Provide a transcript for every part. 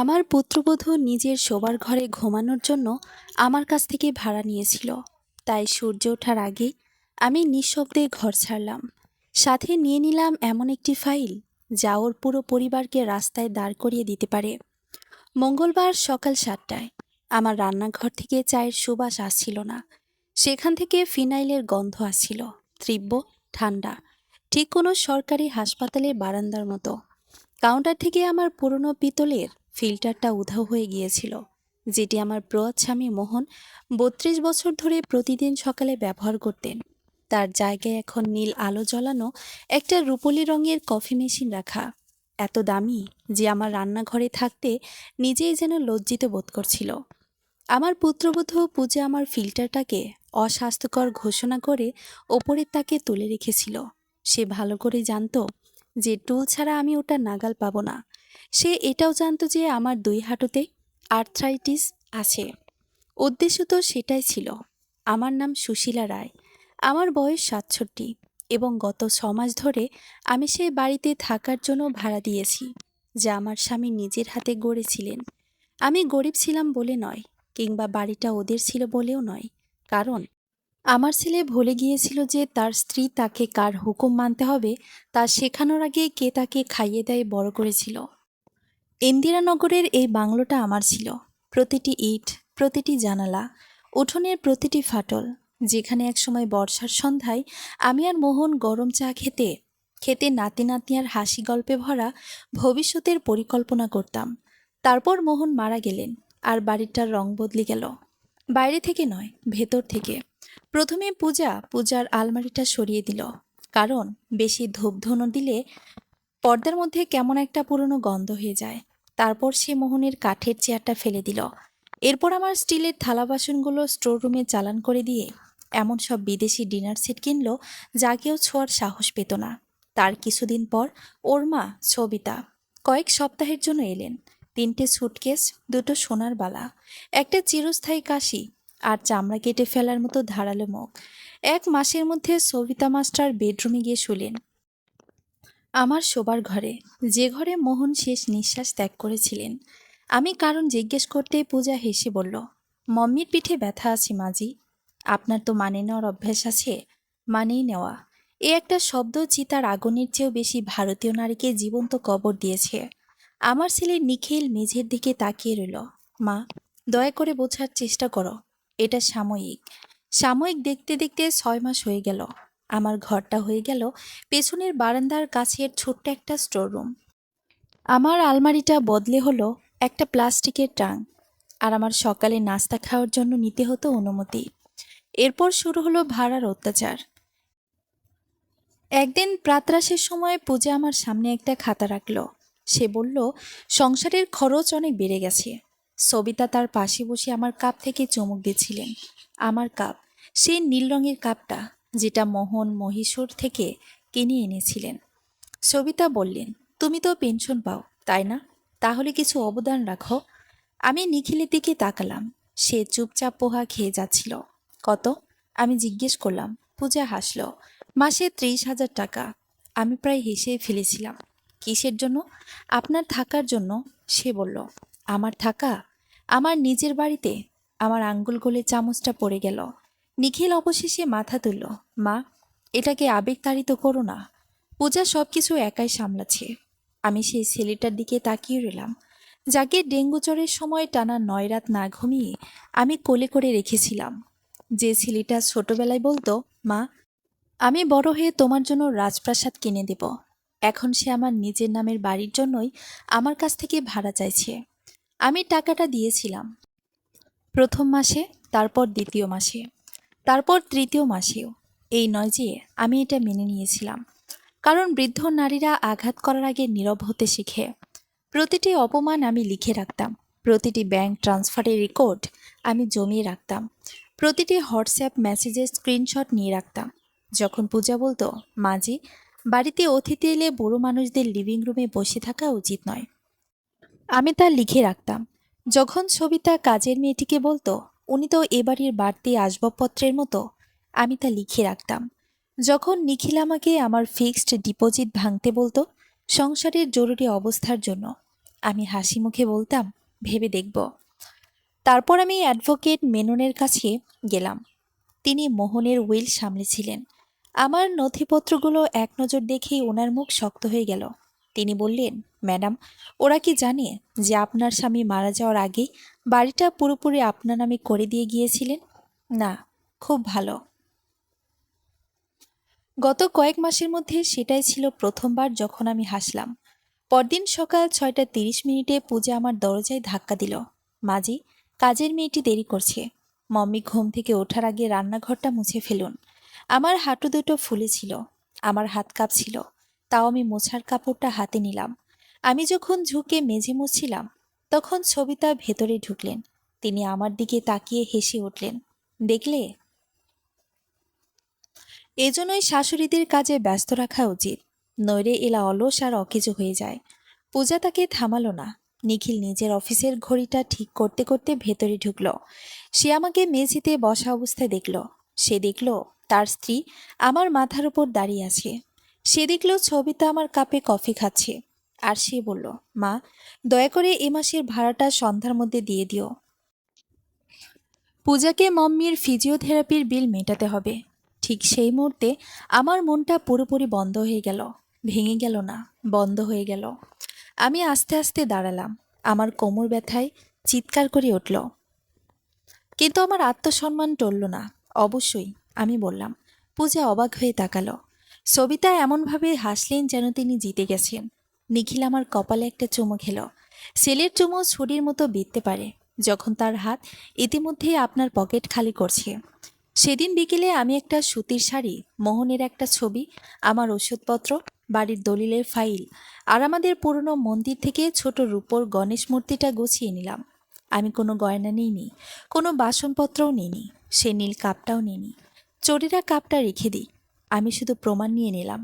আমার পুত্রবধূ নিজের শোবার ঘরে ঘুমানোর জন্য আমার কাছ থেকে ভাড়া নিয়েছিল। তাই সূর্য ওঠার আগেই আমি নিঃশব্দে ঘর ছাড়লাম। সাথে নিয়ে নিলাম এমন একটি ফাইল যা ওর পুরো পরিবারকে রাস্তায় দাঁড় করিয়ে দিতে পারে। মঙ্গলবার সকাল 7টায় আমার রান্নাঘর থেকে চায়ের সুবাস আসছিল না, সেখান থেকে ফিনাইলের গন্ধ আসছিল, তীব্র ঠান্ডা, ঠিক কোনো সরকারি হাসপাতালের বারান্দার মতো। কাউন্টার থেকে আমার পুরনো পিতলের ফিল্টারটা উধাও হয়ে গিয়েছিল, যেটি আমার প্রয়াত স্বামী মোহন 32 বছর ধরে প্রতিদিন সকালে ব্যবহার করতেন। তার জায়গায় এখন নীল আলো জ্বালানো একটা রূপলি রঙের কফি মেশিন রাখা, এত দামি যে আমার রান্নাঘরে থাকতে নিজেই যেন লজ্জিত বোধ করছিল। আমার পুত্রবধূ পূজা আমার ফিল্টারটাকে অস্বাস্থ্যকর ঘোষণা করে ওপরের তাকে তুলে রেখেছিল। সে ভালো করে জানতো যে টুল ছাড়া আমি ওটা নাগাল পাবো না। সে এটাও জানতো যে আমার 2 হাঁটুতে আর্থ্রাইটিস আছে। উদ্দেশ্য তো সেটাই ছিল। আমার নাম সুশীলা রায়, আমার বয়স 67 এবং গত 6 মাস ধরে আমি সেই বাড়িতে থাকার জন্য ভাড়া দিয়েছি, যা আমার স্বামী নিজের হাতে গড়েছিলেন। আমি গরিব ছিলাম বলে নয়, কিংবা বাড়িটা ওদের ছিল বলেও নয়, কারণ আমার ছেলে ভুলে গিয়েছিল যে তার স্ত্রী তাকে কার হুকুম মানতে হবে তা শেখানোর আগে কে তাকে খাইয়ে দেয় বড় করেছিল। ইন্দিরানগরের এই বাংলোটা আমার ছিল। প্রতিটি ইট, প্রতিটি জানালা, উঠোনের প্রতিটি ফাটল, যেখানে একসময় বর্ষার সন্ধ্যায় আমি আর মোহন গরম চা খেতে খেতে নাতি নাতনির হাসি গল্পে ভরা ভবিষ্যতের পরিকল্পনা করতাম। তারপর মোহন মারা গেলেন, আর বাড়িটার রং বদলে গেল। বাইরে থেকে নয়, ভেতর থেকে। প্রথমে পূজার আলমারিটা সরিয়ে দিল, কারণ বেশি ধূপধুনো দিলে পর্দার মধ্যে কেমন একটা পুরনো গন্ধ হয়ে যায়। তারপর সে মোহনের কাঠের চেয়ারটা ফেলে দিল। এরপর আমার স্টিলের থালা বাসনগুলো স্টোর রুমে চালান করে দিয়ে এমন সব বিদেশি ডিনার সেট কিনলো যা কেউ ছোঁয়ার সাহস পেত না। তার কিছুদিন পর ওর মা সবিতা কয়েক সপ্তাহের জন্য এলেন। 3টে সুটকেস, 2টো সোনার বালা, একটা চিরস্থায়ী কাশি, আর চামড়া কেটে ফেলার মতো ধারালো মুখ। 1 মাসের মধ্যে সবিতা মাস্টার বেডরুমে গিয়ে শুলেন, আমার শোবার ঘরে, যে ঘরে মোহন শেষ নিঃশ্বাস ত্যাগ করেছিলেন। আমি কারণ জিজ্ঞেস করতেই পূজা হেসে বলল, মম্মির পিঠে ব্যথা আছে মাজি। আপনার তো মানে নেওয়ার অভ্যাস আছে। মানেই নেওয়া এ একটা শব্দ চিতার আগুনের চেয়েও বেশি ভারতীয় নারীকে জীবন্ত কবর দিয়েছে। আমার ছেলে নিখিল মেঝের দিকে তাকিয়ে রইল। মা, দয়া করে বোঝার চেষ্টা করো, এটা সাময়িক। সাময়িক দেখতে দেখতে 6 মাস হয়ে গেল। আমার ঘরটা হয়ে গেল পেছনের বারান্দার কাছের ছোট্ট একটা স্টোররুম। আমার আলমারিটা বদলে হলো একটা প্লাস্টিকের ট্রাঙ্ক, আর আমার সকালে নাস্তা খাওয়ার জন্য নিতে হতো অনুমতি। এরপর শুরু হলো ভাড়ার অত্যাচার। একদিন প্রাতরাশের সময় পূজা আমার সামনে একটা খাতা রাখলো। সে বলল, সংসারের খরচ অনেক বেড়ে গেছে। সবিতা তার পাশে বসে আমার কাপ থেকে চুমুক দিচ্ছিলেন। আমার কাপ, সেই নীল রঙের কাপটা যেটা মোহন মহীশূর থেকে কিনে এনেছিলেন। সবিতা বললেন, তুমি তো পেনশন পাও, তাই না? তাহলে কিছু অবদান রাখো। আমি নিখিলের দিকে তাকালাম। সে চুপচাপ পোহা খেয়ে যাচ্ছিল। কত? আমি জিজ্ঞেস করলাম। পূজা হাসল। মাসে 30,000 টাকা। আমি প্রায় হেসেই ফেলেছিলাম। কিসের জন্য? আপনার থাকার জন্য। সে বলল, আমার থাকা? আমার নিজের বাড়িতে? আমার আঙ্গুল গলে চামচটা পড়ে গেল। নিখিল অবশেষে মাথা তুলল। মা, এটাকে আবেগতাড়িত করো না। পূজা সবকিছু একাই সামলাচ্ছে। আমি সেই ছেলেটার দিকে তাকিয়ে রইলাম, যাকে ডেঙ্গু জ্বরের সময় টানা 9 রাত না ঘুমিয়ে আমি কোলে করে রেখেছিলাম। যে ছেলেটা ছোটবেলায় বলতো, মা, আমি বড় হয়ে তোমার জন্য রাজপ্রাসাদ কিনে দেব। এখন সে আমার নিজের নামের বাড়ির জন্যই আমার কাছ থেকে ভাড়া চাইছে। আমি টাকাটা দিয়েছিলাম প্রথম মাসে, তারপর দ্বিতীয় মাসে, তারপর তৃতীয় মাসেও। এই নয় যে আমি এটা মেনে নিয়েছিলাম, কারণ বৃদ্ধ নারীরা আঘাত করার আগে নীরব হতে শিখে। প্রতিটি অপমান আমি লিখে রাখতাম, প্রতিটি ব্যাংক ট্রান্সফারের রেকর্ড আমি জমিয়ে রাখতাম, প্রতিটি হোয়াটসঅ্যাপ মেসেজের স্ক্রিনশট নিয়ে রাখতাম। যখন পূজা বলতো, মাজি, বাড়িতে অতিথি এলে বুড়ো মানুষদের লিভিং রুমে বসে থাকা উচিত নয়, আমি তা লিখে রাখতাম। যখন সবিতা কাজের মেয়েটিকে বলতো, উনি তো এ বাড়ির বাড়তি আসবাবপত্রের মতো, আমি তা লিখে রাখতাম। যখন নিখিল আমাকে আমার ফিক্সড ডিপোজিট ভাঙতে বলতো সংসারের জরুরি অবস্থার জন্য, আমি হাসি মুখে বলতাম, ভেবে দেখব। তারপর আমি অ্যাডভোকেট মেননের কাছে গেলাম। তিনি মোহনের উইল সামলেছিলেন। আমার নথিপত্রগুলো এক নজর দেখেই ওনার মুখ শক্ত হয়ে গেল। তিনি বললেন, ম্যাডাম, ওরা কি জানে যে আপনার স্বামী মারা যাওয়ার আগেই বাড়িটা পুরোপুরি আপনার নামে করে দিয়ে গিয়েছিলেন? না। খুব ভালো। গত কয়েক মাসের মধ্যে সেটাই ছিল প্রথমবার যখন আমি হাসলাম। পরদিন সকাল 6:30 পূজা আমার দরজায় ধাক্কা দিল। মাজি, কাজের মেয়েটি দেরি করছে। মম্মি ঘুম থেকে ওঠার আগে রান্নাঘরটা মুছে ফেলুন। আমার হাঁটু দুটো ফুলেছিল, আমার হাত কাঁপছিল, তাও আমি মোছার কাপড়টা হাতে নিলাম। আমি যখন ঝুঁকে মেঝে মুছছিলাম, তখন সবিতা ভেতরে ঢুকলেন। তিনি আমার দিকে তাকিয়ে হেসে উঠলেন, দেখলে? এজন্যই শাশুড়িদের কাজে ব্যস্ত রাখা উচিত, নইলে এলা অলস আর অকেজো হয়ে যায়। পূজা তাকে থামালো না। নিখিল নিজের অফিসের ঘড়িটা ঠিক করতে করতে ভেতরে ঢুকল। সে আমাকে মেঝেতে বসা অবস্থায় দেখল। সে দেখল তার স্ত্রী আমার মাথার উপর দাঁড়িয়ে আছে। সে দেখল ছবিটা আমার কাপে কফি খাচ্ছে। আর সে বলল, মা, দয়া করে এ মাসের ভাড়াটা সন্ধ্যার মধ্যে দিয়ে দিও। পূজাকে মম্মির ফিজিওথেরাপির বিল মেটাতে হবে। ঠিক সেই মুহূর্তে আমার মনটা পুরোপুরি বন্ধ হয়ে গেল। ভেঙে গেল না, বন্ধ হয়ে গেল। আমি আস্তে আস্তে দাঁড়ালাম। আমার কোমর ব্যথায় চিৎকার করে উঠল, কিন্তু আমার আত্মসম্মান টলল না। অবশ্যই, আমি বললাম। পূজা অবাক হয়ে তাকালো। সবিতা এমনভাবে হাসলেন যেন তিনি জিতে গেছেন। নিখিল আমার কপালে একটা চুমু খেল। ছেলের চুমু ছুরির মতো বিঁধতে পারে যখন তার হাত ইতিমধ্যেই আপনার পকেট খালি করছে। সেদিন বিকেলে আমি একটা সুতির শাড়ি, মোহনের একটা ছবি, আমার ওষুধপত্র, বাড়ির দলিলের ফাইল আর আমাদের পুরনো মন্দির থেকে ছোট রূপোর গণেশ মূর্তিটা গুছিয়ে নিলাম। আমি কোনো গয়না নিইনি, কোনো বাসনপত্রও নিইনি, সে নীল কাপটাও নিইনি। চোরেরা কাপটা রেখে দিই, আমি শুধু প্রমাণ নিয়ে নিলাম।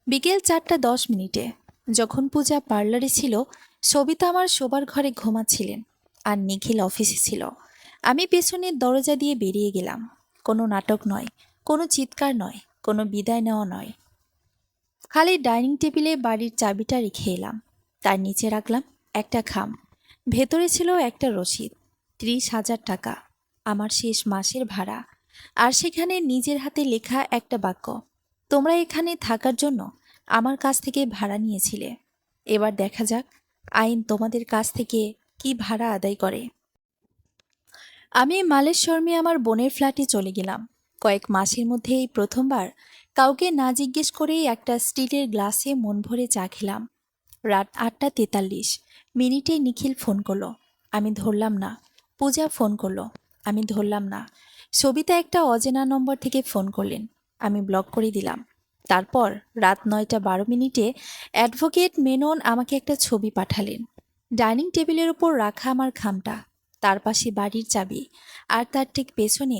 বিকেল 4:10, যখন পূজা পার্লারে ছিল, সবিতা আমার শোবার ঘরে ঘুমাচ্ছিলেন আর নিখিল অফিসে ছিল। আমি পেছনের দরজা দিয়ে বেরিয়ে গেলাম। কোনো নাটক নয়, কোনো চিৎকার নয়, কোনো বিদায় নেওয়া নয়। খালি ডাইনিং টেবিলে বাড়ির চাবিটা রেখে এলাম। তার নিচে রাখলাম একটা খাম। ভেতরে ছিল একটা রসিদ, 30,000 টাকা, আমার শেষ মাসের ভাড়া। আর সেখানে নিজের হাতে লেখা একটা বাক্য, তোমরা এখানে থাকার জন্য আমার কাছ থেকে ভাড়া নিয়েছিলে। এবার দেখা যাক আইন তোমাদের কাছ থেকে কি ভাড়া আদায় করে। আমি মালেশ্বরমে আমার বোনের ফ্ল্যাটে চলে গেলাম। কয়েক মাসের মধ্যে এই প্রথমবার কাউকে না জিজ্ঞেস করেই একটা স্টিলের গ্লাসে মন ভরে চা খেলাম। রাত 8:43 নিখিল ফোন করলো। আমি ধরলাম না। পূজা ফোন করলো। আমি ধরলাম না। সবিতা একটা অচেনা নম্বর থেকে ফোন করলেন। আমি ব্লক করে দিলাম। তারপর রাত 9:12 অ্যাডভোকেট মেনন আমাকে একটা ছবি পাঠালেন। ডাইনিং টেবিলের উপর রাখা আমার খামটা, তার পাশে বাড়ির চাবি, আর তার ঠিক পেছনে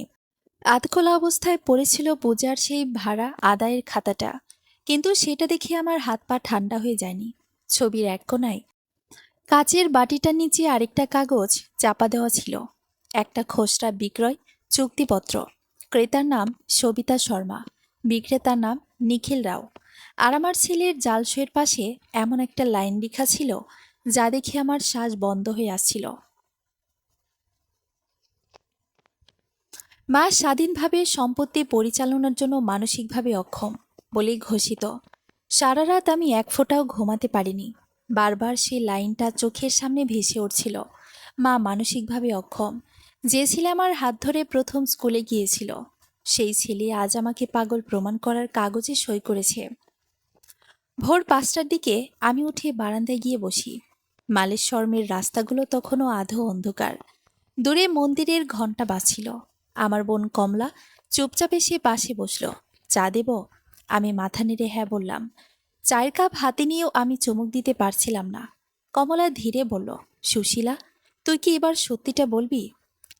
আধখোলা অবস্থায় পড়েছিল পূজার সেই ভাড়া আদায়ের খাতাটা। কিন্তু সেটা দেখে আমার হাত পা ঠান্ডা হয়ে যায়নি। ছবির এক কোণায় কাচের বাটিটার নিচে আরেকটা কাগজ চাপা দেওয়া ছিল, একটা খসড়া বিক্রয় চুক্তিপত্র। ক্রেতার নাম সবিতা শর্মা, বিক্রেতার নাম নিখিল রাও। আর আমার ছেলের জালসইয়ের পাশে এমন একটা লাইন লেখা ছিল যা দেখে আমার শ্বাস বন্ধ হয়ে আসছিল, মা স্বাধীনভাবে সম্পত্তি পরিচালনার জন্য মানসিকভাবে অক্ষম বলেই ঘোষিত। সারা রাত আমি এক ফোঁটাও ঘুমাতে পারিনি। বারবার সেই লাইনটা চোখের সামনে ভেসে উঠছিল। মা মানসিকভাবে অক্ষম। যে ছেলে আমার হাত ধরে প্রথম স্কুলে গিয়েছিল, সেই ছেলে আজ আমাকে পাগল প্রমাণ করার কাগজে সই করেছে। ভোর 5টার দিকে আমি উঠে বারান্দায় গিয়ে বসি। মালেশ্বরমের রাস্তাগুলো তখনও আধো অন্ধকার। দূরে মন্দিরের ঘণ্টা বাজছিল। আমার বোন কমলা চুপচাপ এসে পাশে বসল। চা দেব? আমি মাথা নেড়ে হ্যাঁ বললাম। চায়ের কাপ হাতে নিয়েও আমি চুমুক দিতে পারছিলাম না। কমলা ধীরে বলল, সুশীলা, তুই কি এবার সত্যিটা বলবি?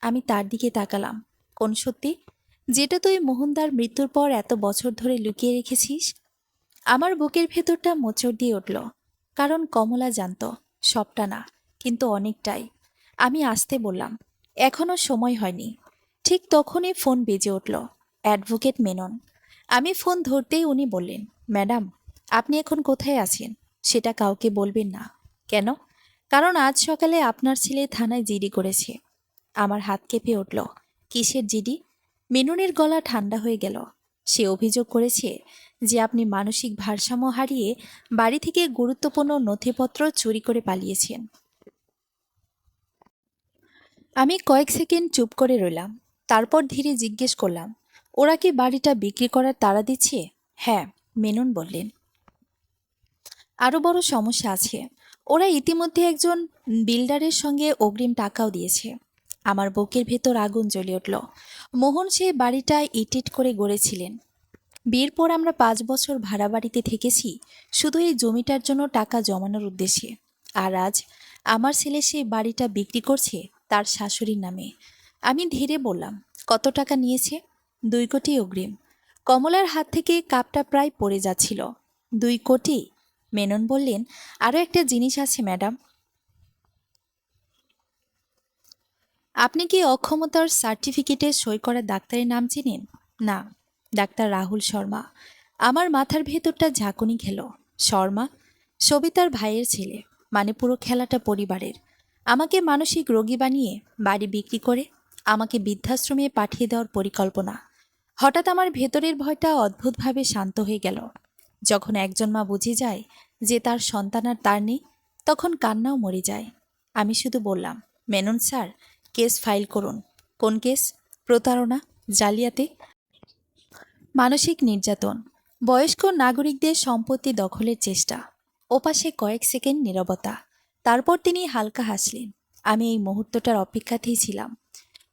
আমি তার দিকে তাকালাম। কোন সত্যি? যেটা তুই মোহনদার মৃত্যুর পর এত বছর ধরে লুকিয়ে রেখেছিস। আমার বুকের ভেতরটা মোচড় দিয়ে উঠল, কারণ কমলা জানত সবটা না, কিন্তু অনেকটাই। আমি আসতে বললাম, এখনো সময় হয়নি। ঠিক তখনই ফোন বেজে উঠল। অ্যাডভোকেট মেনন। আমি ফোন ধরতেই উনি বললেন, ম্যাডাম, আপনি এখন কোথায় আছেন সেটা কাউকে বলবেন না। কেন? কারণ আজ সকালে আপনার ছেলে থানায় জিডি করেছে। আমার হাত কেঁপে উঠল। কিসের জিডি? মিনুনের গলা ঠান্ডা হয়ে গেল। সে অভিযোগ করেছে যে আপনি মানসিক ভারসাম্য হারিয়ে বাড়ি থেকে গুরুত্বপূর্ণ নথিপত্র চুরি করে পালিয়েছেন। আমি কয়েক সেকেন্ড চুপ করে রইলাম। তারপর ধীরে জিজ্ঞেস করলাম, ওরা কি বাড়িটা বিক্রি করার তাড়া দিচ্ছে? হ্যাঁ, মেনন বললেন। আরও বড় সমস্যা আছে। ওরা ইতিমধ্যে একজন বিল্ডারের সঙ্গে অগ্রিম টাকাও দিয়েছে। আমার বুকের ভেতর আগুন জ্বলে উঠল। মোহন সে বাড়িটা ইট করে গড়েছিলেন। বিয়ের পর আমরা 5 বছর ভাড়া বাড়িতে থেকেছি শুধু এই জমিটার জন্য টাকা জমানোর উদ্দেশ্যে। আর আজ আমার ছেলে সেই বাড়িটা বিক্রি করছে তার শাশুড়ির নামে। আমি ধীরে বললাম, কত টাকা নিয়েছে? 2 কোটি অগ্রিম। কমলার হাত থেকে কাপটা প্রায় পড়ে যাচ্ছিল। 2 কোটি? মেনন বললেন, আরও একটা জিনিস আছে ম্যাডাম। আপনি কি অক্ষমতার সার্টিফিকেটে সই করা ডাক্তারের নাম চেনেন? না। ডাক্তার রাহুল শর্মা। আমার মাথার ভেতরটা ঝাঁকুনি খেল। শর্মা? সবিতার ভাইয়ের ছেলে। মানে পুরো খেলাটা পরিবারের। আমাকে মানসিক রোগী বানিয়ে বাড়ি বিক্রি করে আমাকে বৃদ্ধাশ্রমে পাঠিয়ে দেওয়ার পরিকল্পনা। হঠাৎ আমার ভেতরের ভয়টা অদ্ভুতভাবে শান্ত হয়ে গেল। যখন একজন মা বুঝে যায় যে তার সন্তান আর তার নেই, তখন কান্নাও মরে যায়। আমি শুধু বললাম, মেনন স্যার, কেস ফাইল করুন। কোন কেস? প্রতারণা, জালিয়াতি, মানসিক নির্যাতন, বয়স্ক নাগরিকদের সম্পত্তি দখলের চেষ্টা। ওপাশে কয়েক সেকেন্ড নীরবতা। তারপর তিনি হালকা হাসলেন। আমি এই মুহূর্তটার অপেক্ষাতেই ছিলাম।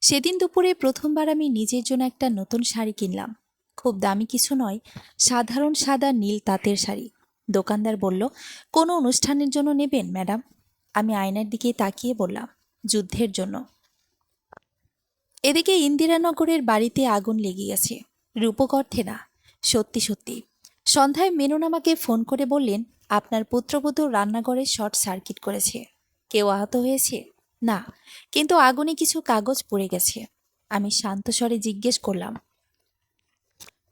সেদিন দুপুরে প্রথমবার আমি নিজের জন্য একটা নতুন শাড়ি কিনলাম। খুব দামি কিছু নয়, সাধারণ সাদা নীল তাঁতের শাড়ি। দোকানদার বলল, কোনো অনুষ্ঠানের জন্য নেবেন ম্যাডাম? আমি আয়নার দিকে তাকিয়ে বললাম, যুদ্ধের জন্য। এদিকে ইন্দিরানগরের বাড়িতে আগুন লেগে গেছে। রূপক অর্থে না, সত্যি সত্যি। সন্ধ্যায় মেনন আমাকে ফোন করে বললেন, আপনার পুত্রবধূ রান্নাঘরে শর্ট সার্কিট করেছে। কেউ আহত হয়েছে? না, কিন্তু আগুনে কিছু কাগজ পড়ে গেছে। আমি শান্ত স্বরে জিজ্ঞেস করলাম,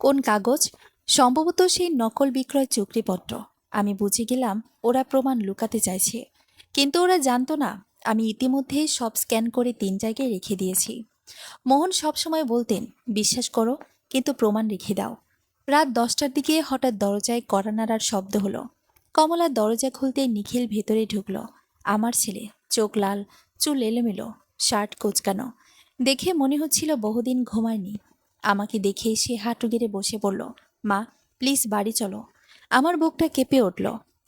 কোন কাগজ? সম্ভবত সেই নকল বিক্রয় চুক্তিপত্র। আমি বুঝে গেলাম ওরা প্রমাণ লুকাতে চাইছে। কিন্তু ওরা জানতো না আমি ইতিমধ্যেই সব স্ক্যান করে 3 জায়গায় রেখে দিয়েছি। মোহন সবসময় বলতেন, বিশ্বাস করো কিন্তু প্রমাণ রেখে দাও। রাত 10টার দিকে হঠাৎ দরজায় কড়া নাড়ার শব্দ হলো। কমলা দরজা খুলতে নিখিল ভেতরে ঢুকলো। আমার ছেলে, চোখ লাল, চুল এলোমেলো, শার্ট কোঁচকানো। দেখে মনে হচ্ছিল বহুদিন ঘুমায়নি। আমাকে দেখে সে হাঁটু গেড়ে বসে পড়ল। মা, প্লিজ বাড়ি চলো। আমার বুকটা কেঁপে উঠল।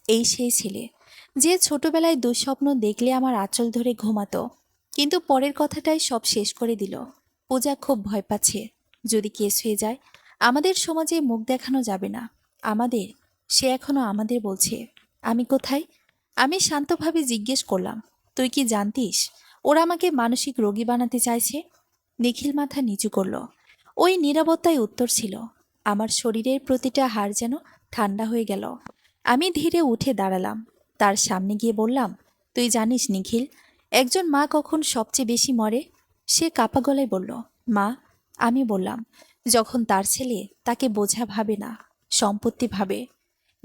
এই সেই ছেলে যে ছোটবেলায় দুঃস্বপ্ন দেখলে আমার আঁচল ধরে ঘুমাতো, কিন্তু পরের কথাটাই সব শেষ করে দিল। পূজা খুব ভয় পাচ্ছে। যদি কেস হয়ে যায়, আমাদের সমাজে মুখ দেখানো যাবে না। আমাদের, সে এখনো আমাদের বলছে। আমি কোথায়? আমি শান্তভাবে জিজ্ঞেস করলাম, তুই কি জানতিস ওরা আমাকে মানসিক রোগী বানাতে চাইছে? নিখিল মাথা নিচু করল। ওই নীরবতায় উত্তর ছিল। আমার শরীরের প্রতিটা হাড় যেন ঠান্ডা হয়ে গেল। আমি ধীরে উঠে দাঁড়ালাম। তার সামনে গিয়ে বললাম, তুই জানিস নিখিল, একজন মা কখন সবচেয়ে বেশি মরে? সে কাপা গলায় বলল, মা। আমি বললাম, যখন তার ছেলে তাকে বোঝা ভাবে না, সম্পত্তি ভাবে।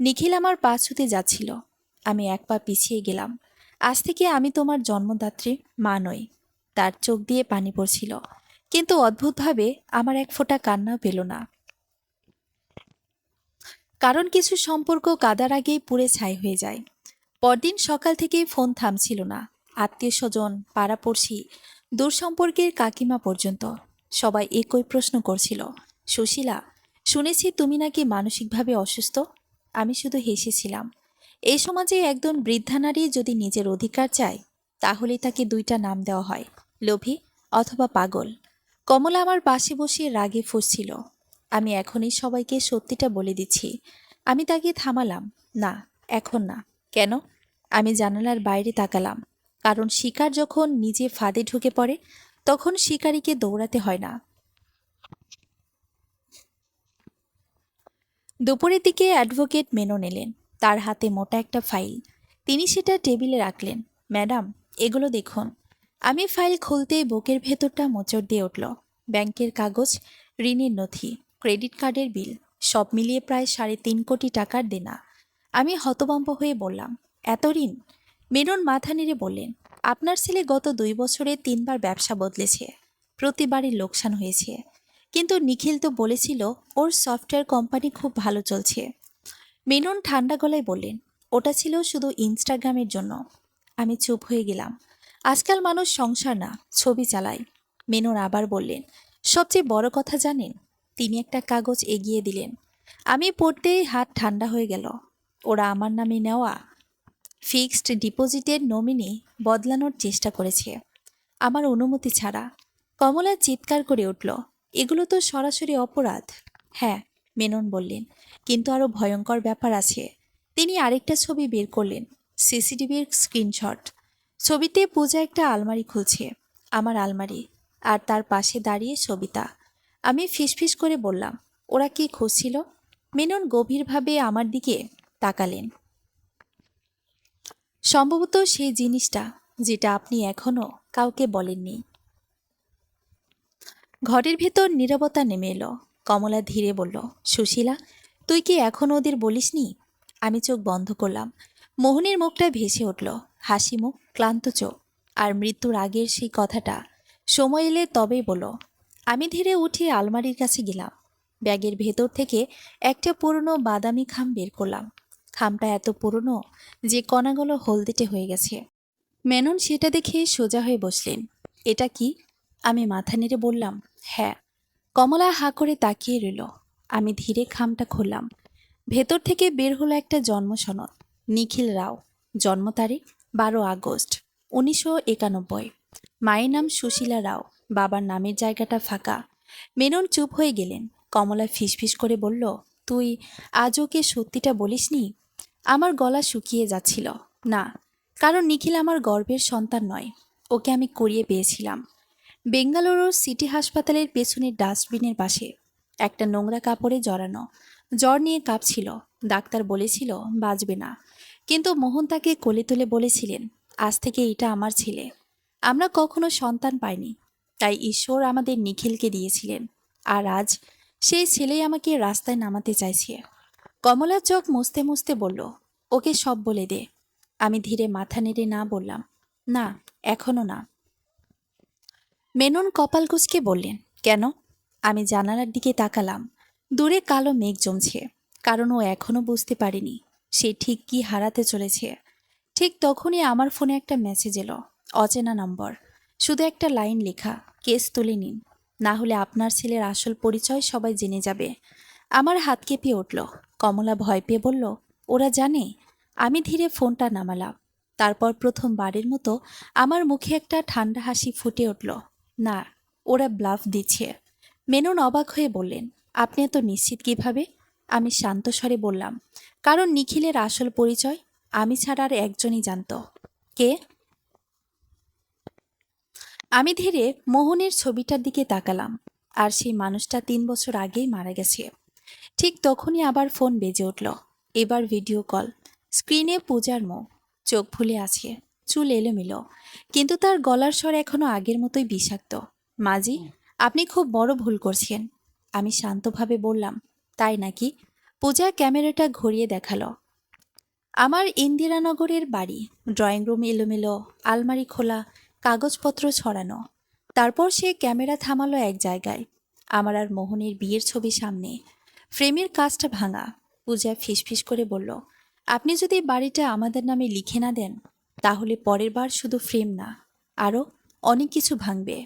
নিখিল আমার পা ছুতে যাচ্ছিল। আমি এক পা পিছিয়ে গেলাম। আজ থেকে আমি তোমার জন্মদাত্রী মা নই। তার চোখ দিয়ে পানি পড়ছিল, কিন্তু অদ্ভুতভাবে আমার এক ফোঁটা কান্নাও পেল না। কারণ কিছু সম্পর্ক কাদার আগেই পুড়ে ছাই হয়ে যায়। পরদিন সকাল থেকেই ফোন থামছিল না। আত্মীয় স্বজন, পাড়াপড়শি, দূর সম্পর্কের কাকিমা পর্যন্ত সবাই একই প্রশ্ন করছিল, সুশীলা, শুনেছি তুমি নাকি মানসিকভাবে অসুস্থ। আমি শুধু হেসেছিলাম। এই সমাজে একজন বৃদ্ধা নারী যদি নিজের অধিকার চায়, তাহলে তাকে 2টা নাম দেওয়া হয়, লোভী অথবা পাগল। কমলা আমার পাশে বসে রাগে ফুঁসছিল। আমি এখনই সবাইকে সত্যিটা বলে দিচ্ছি। আমি তাকে থামালাম, না, এখন না। কেন? আমি জানালার বাইরে তাকালাম। কারণ শিকার যখন নিজে ফাঁদে ঢুকে পড়ে, তখন শিকারীকে দৌড়াতে হয় না। দুপুরের দিকে অ্যাডভোকেট মেনন এলেন। তার হাতে মোটা একটা ফাইল। তিনি সেটা টেবিলে রাখলেন। ম্যাডাম, এগুলো দেখুন। আমি ফাইল খুলতেই বুকের ভেতরটা মোচড় দিয়ে উঠল। ব্যাংকের কাগজ, ঋণের নথি, ক্রেডিট কার্ডের বিল, সব মিলিয়ে প্রায় 3.5 কোটি টাকার দেনা। আমি হতভম্ব হয়ে বললাম, এত ঋণ? মেনন মাথা নেড়ে বললেন, আপনার ছেলে গত 2 বছরে 3বার ব্যবসা বদলেছে, প্রতিবারই লোকসান হয়েছে। কিন্তু নিখিল তো বলেছিল ওর সফটওয়্যার কোম্পানি খুব ভালো চলছে। মেনন ঠান্ডা গলায় বললেন, ওটা ছিল শুধু ইনস্টাগ্রামের জন্য। আমি চুপ হয়ে গেলাম। আজকাল মানুষ সংসার না, ছবি চালায়। মেনন আবার বললেন, সবচেয়ে বড় কথা জানেন? তিনি একটা কাগজ এগিয়ে দিলেন। আমি পড়তেই হাত ঠান্ডা হয়ে গেল। ওরা আমার নামে নেওয়া ফিক্সড ডিপোজিটের নমিনি বদলানোর চেষ্টা করেছে আমার অনুমতি ছাড়া। কমলা চিৎকার করে উঠল, এগুলো তো সরাসরি অপরাধ। হ্যাঁ, মেনন বললেন, কিন্তু আরও ভয়ঙ্কর ব্যাপার আছে। তিনি আরেকটা ছবি বের করলেন, সিসিটিভির স্ক্রিনশট। ছবিতে পূজা একটা আলমারি খুলছে, আমার আলমারি, আর তার পাশে দাঁড়িয়ে সবিতা। আমি ফিসফিস করে বললাম, ওরা কি খুঁজছিল? মেনন গভীরভাবে আমার দিকে তাকালেন। সম্ভবত সেই জিনিসটা যেটা আপনি এখনো কাউকে বলেননি। ঘরের ভেতর নীরবতা নেমে এলো। কমলা ধীরে বলল, সুশীলা, তুই কি এখনো ওদের বলিসনি? আমি চোখ বন্ধ করলাম। মোহনের মুখটা ভেসে উঠল, হাসি মুখ, ক্লান্ত চোখ, আর মৃত্যুর আগের সেই কথাটা। সময় এলে তবেই বলো। আমি ধীরে উঠে আলমারির কাছে গেলাম। ব্যাগের ভেতর থেকে একটা পুরনো বাদামি খাম বের করলাম। খামটা এত পুরনো যে কণাগুলো হলদেটে হয়ে গেছে। মেনন সেটা দেখে সোজা হয়ে বসলেন। এটা কি? আমি মাথা নেড়ে বললাম, হ্যাঁ। কমলা হাঁ করে তাকিয়ে রইল। আমি ধীরে খামটা খুললাম। ভেতর থেকে বের হলো একটা জন্ম সনদ। নিখিল রাও, জন্ম তারিখ 12 আগস্ট 1991। মায়ের নাম সুশীলা রাও, বাবার নামের জায়গাটা ফাঁকা। মেনন চুপ হয়ে গেলেন। কমলা ফিসফিস করে বলল, তুই আজ ওকে সত্যিটা বলিসনি? আমার গলা শুকিয়ে যাচ্ছিল। না, কারণ নিখিল আমার গর্ভের সন্তান নয়, ওকে আমি কুড়িয়ে পেয়েছিলাম বেঙ্গালুরুর সিটি হাসপাতালের পেছনের ডাস্টবিনের পাশে, একটা নোংরা কাপড়ে জড়ানো। জ্বর নিয়ে কাঁপছিল, ডাক্তার বলেছিল বাঁচবে না। কিন্তু মোহন তাকে কোলে তুলে বলেছিলেন, আজ থেকে এটা আমার ছেলে। আমরা কখনো সন্তান পাইনি, তাই ঈশ্বর আমাদের নিখিলকে দিয়েছিলেন। আর আজ সেই ছেলেই আমাকে রাস্তায় নামাতে চাইছে। কমলা চোখ মুছতে মুছতে বলল, ওকে সব বলে দে। আমি ধীরে মাথা নেড়ে না বললাম, না, এখনো না। মেনন কপাল কুঁচকে বললেন, কেন? আমি জানালার দিকে তাকালাম। দূরে কালো মেঘ জমছে, কারণ ও এখনো বুঝতে পারেনি সে ঠিক কি হারাতে চলেছে। ঠিক তখনই আমার ফোনে একটা মেসেজ এলো, অচেনা নম্বর, শুধু একটা লাইন লেখা, কেস তুলে নিন, না হলে আপনার ছেলের আসল পরিচয় সবাই জেনে যাবে। আমার হাত কেঁপে উঠল। কমলা ভয় পেয়ে বলল, ওরা জানে? আমি ধীরে ফোনটা নামালাম। তারপর প্রথমবারের মতো আমার মুখে একটা ঠান্ডা হাসি ফুটে উঠল। না, ওরা ব্লাফ দিচ্ছে। মেনন অবাক হয়ে বললেন, আপনি এত নিশ্চিত কিভাবে? আমি শান্ত স্বরে বললাম, কারণ নিখিলের আসল পরিচয় আমি ছাড়া আর একজনই জানত। কে? আমি ধীরে মোহনের ছবিটার দিকে তাকালাম। আর সেই মানুষটা 3 বছর আগেই মারা গেছে। ঠিক তখনই আবার ফোন বেজে উঠল। এবার ভিডিও কল। স্ক্রিনে পূজার মুখ, চোখ ফুলে আছে, চুল এলোমেলো, কিন্তু তার গলার স্বর এখনো আগের মতোই বিষাক্ত। মাজি, আপনি খুব বড় ভুল করছেন। আমি শান্তভাবে বললাম, তাই নাকি? পূজা ক্যামেরাটা ঘুরিয়ে দেখালো। আমার ইন্দিরানগরের বাড়ি, ড্রয়িং রুম এলোমেলো, আলমারি খোলা, কাগজপত্র ছড়ানো। তারপর সে ক্যামেরা থামালো এক জায়গায়, আমার আর মোহনের বিয়ের ছবি সামনে। ফ্রেমের কাজটা ভাঙা। পূজা ফিসফিস করে বলল, আপনি যদি বাড়িটা আমাদের নামে লিখে না দেন, তাহলে পরের বার শুধু ফ্রেম না, আরও অনেক কিছু ভাঙবে।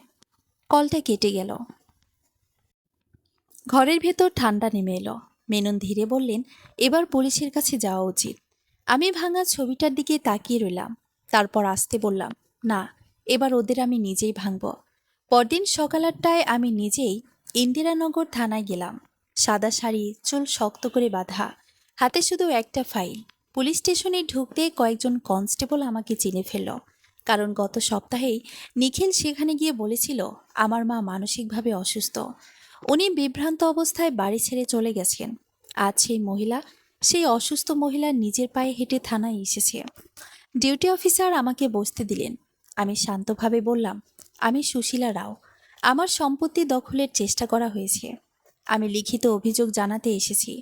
কলটা কেটে গেল। ঘরের ভেতর ঠান্ডা নেমে এলো। মেনন ধীরে বললেন, এবার পুলিশের কাছে যাওয়া উচিত। আমি ভাঙা ছবিটার দিকে তাকিয়ে রইলাম। তারপর আসতে বললাম, না, এবার ওদের আমি নিজেই ভাঙব। পরদিন সকাল 8টায় আমি নিজেই ইন্দিরানগর থানায় গেলাম। সাদা শাড়ি, চুল শক্ত করে বাঁধা, হাতে শুধু একটা ফাইল। পুলিশ স্টেশনে ঢুকতে কয়েকজন কনস্টেবল আমাকে চিনে ফেলল, কারণ গত সপ্তাহেই নিখিল সেখানে গিয়ে বলেছিল আমার মা মানসিকভাবে অসুস্থ। উনি বিভ্রান্ত অবস্থায় বাড়ি ছেড়ে চলে গেছেন। আজ সেই অসুস্থ মহিলা নিজের পায়ে হেঁটে থানায় এসেছে। ডিউটি অফিসার আমাকে বসতে দিলেন। আমি শান্তভাবে বললাম, আমি সুশীলা রাও। আমার সম্পত্তি দখলের চেষ্টা করা হয়েছে। আমি লিখিত অভিযোগ জানাতে এসেছি।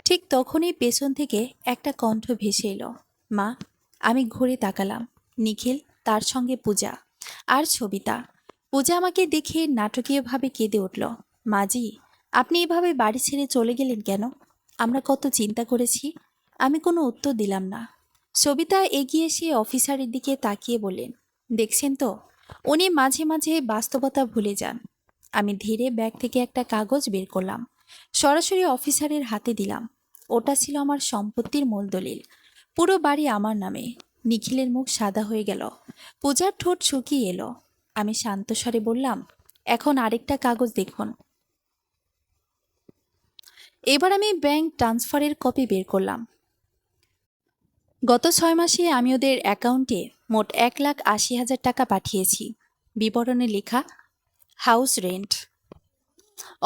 ঠিক তখনই পেছন থেকে একটা কণ্ঠ ভেসে এলো, মা, আমি ঘুরে তাকালাম। নিখিল, তার সঙ্গে পূজা আর সবিতা। পূজা আমাকে দেখে নাটকীয়ভাবে কেঁদে উঠল। মাজি, আপনি এভাবে বাড়ি ছেড়ে চলে গেলেন কেন? আমরা কত চিন্তা করেছি। আমি কোনো উত্তর দিলাম না। সবিতা এগিয়ে এসে অফিসারের দিকে তাকিয়ে বললেন, দেখছেন তো, উনি মাঝে মাঝে বাস্তবতা ভুলে যান। আমি ধীরে ব্যাগ থেকে একটা কাগজ বের করলাম, সরাসরি অফিসারের হাতে দিলাম। ওটা ছিল আমার সম্পত্তির মূল দলিল। পুরো বাড়ি আমার নামে। নিখিলের মুখ সাদা হয়ে গেল। পূজার ঠোঁট শুকিয়ে এলো। আমি শান্ত স্বরে বললাম, এখন আরেকটা কাগজ দেখুন। এবার আমি ব্যাংক ট্রান্সফারের কপি বের করলাম। গত 6 মাসে আমি ওদের অ্যাকাউন্টে মোট 1,80,000 টাকা পাঠিয়েছি। বিবরণে লেখা হাউস রেন্ট।